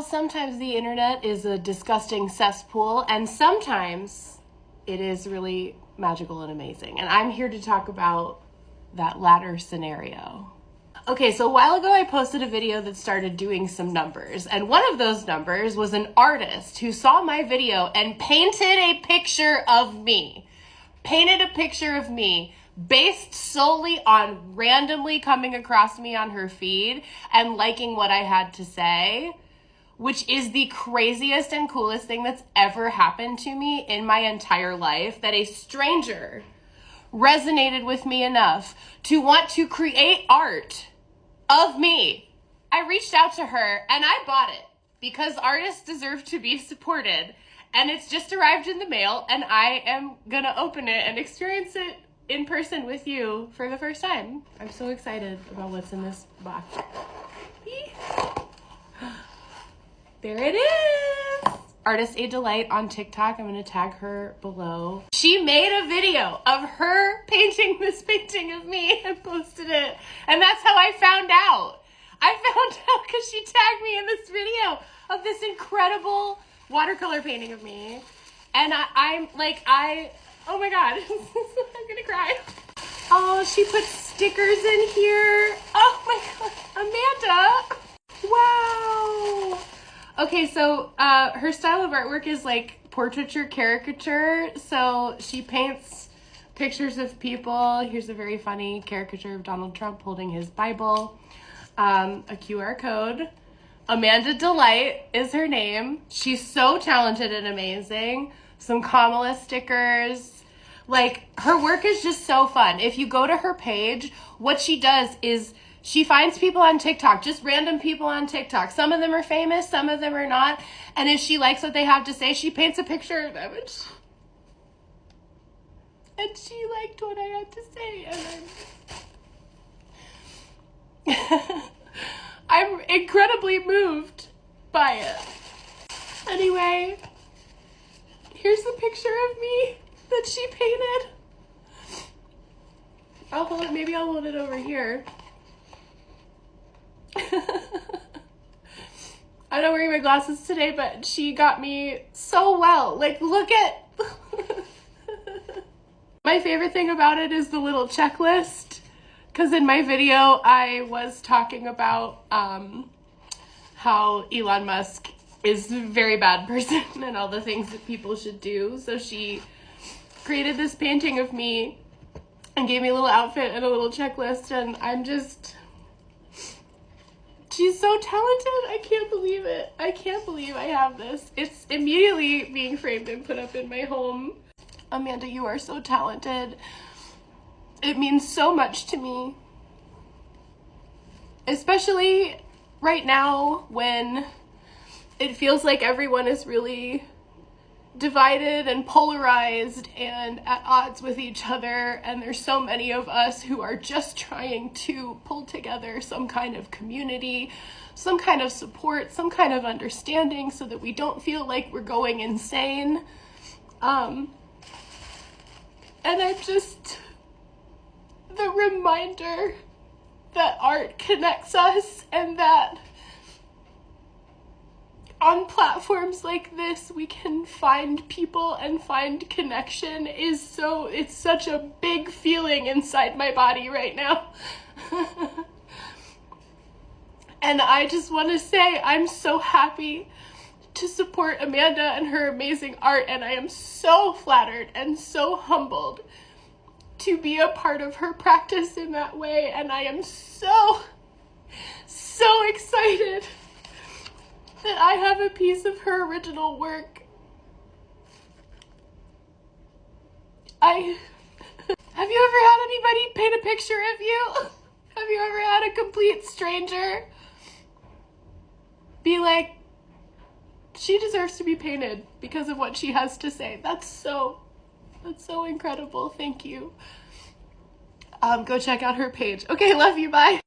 sometimes the internet is a disgusting cesspool, and sometimes it is really magical and amazing. And I'm here to talk about that latter scenario. Okay, so a while ago I posted a video that started doing some numbers, and one of those numbers was an artist who saw my video and painted a picture of me. Based solely on randomly coming across me on her feed and liking what I had to say, which is the craziest and coolest thing that's ever happened to me in my entire life, that a stranger resonated with me enough to want to create art of me. I reached out to her and I bought it because artists deserve to be supported, and it's just arrived in the mail and I am gonna open it and experience it in person with you for the first time. I'm so excited about what's in this box. There it is. Artist A Delight on TikTok. I'm gonna tag her below. She made a video of her painting this painting of me and posted it. And that's how I found out. I found out because she tagged me in this video of this incredible watercolor painting of me. And I'm like, oh my God, I'm gonna cry. Oh, she put stickers in here. Oh my God, Amanda. Wow. Okay, so her style of artwork is like portraiture caricature. So she paints pictures of people. Here's a very funny caricature of Donald Trump holding his Bible. A QR code. Amanda Delight is her name. She's so talented and amazing. Some Kamala stickers. Like, her work is just so fun. If you go to her page, what she does is she finds people on TikTok, just random people on TikTok. Some of them are famous, some of them are not. And if she likes what they have to say, she paints a picture of them. And she liked what I had to say. And I'm incredibly moved by it. Anyway, here's the picture of me that she painted. Maybe I'll hold it over here. I'm not wearing my glasses today, but she got me so well. Like, look at... My favorite thing about it is the little checklist, because in my video I was talking about how Elon Musk is a very bad person and all the things that people should do. So she created this painting of me and gave me a little outfit and a little checklist, and she's so talented. I can't believe it. I can't believe I have this. It's immediately being framed and put up in my home. Amanda, you are so talented. It means so much to me. Especially right now when it feels like everyone is really divided and polarized and at odds with each other, and there's so many of us who are just trying to pull together some kind of community, some kind of support, some kind of understanding so that we don't feel like we're going insane. And I'm just, the reminder that art connects us, and that on platforms like this we can find people and find connection it's such a big feeling inside my body right now. And I just want to say I'm so happy to support Amanda and her amazing art, and I am so flattered and so humbled to be a part of her practice in that way, and I am so excited that I have a piece of her original work. Have you ever had anybody paint a picture of you? Have you ever had a complete stranger be like, she deserves to be painted because of what she has to say? That's so incredible. Thank you. Go check out her page. Okay, love you, bye.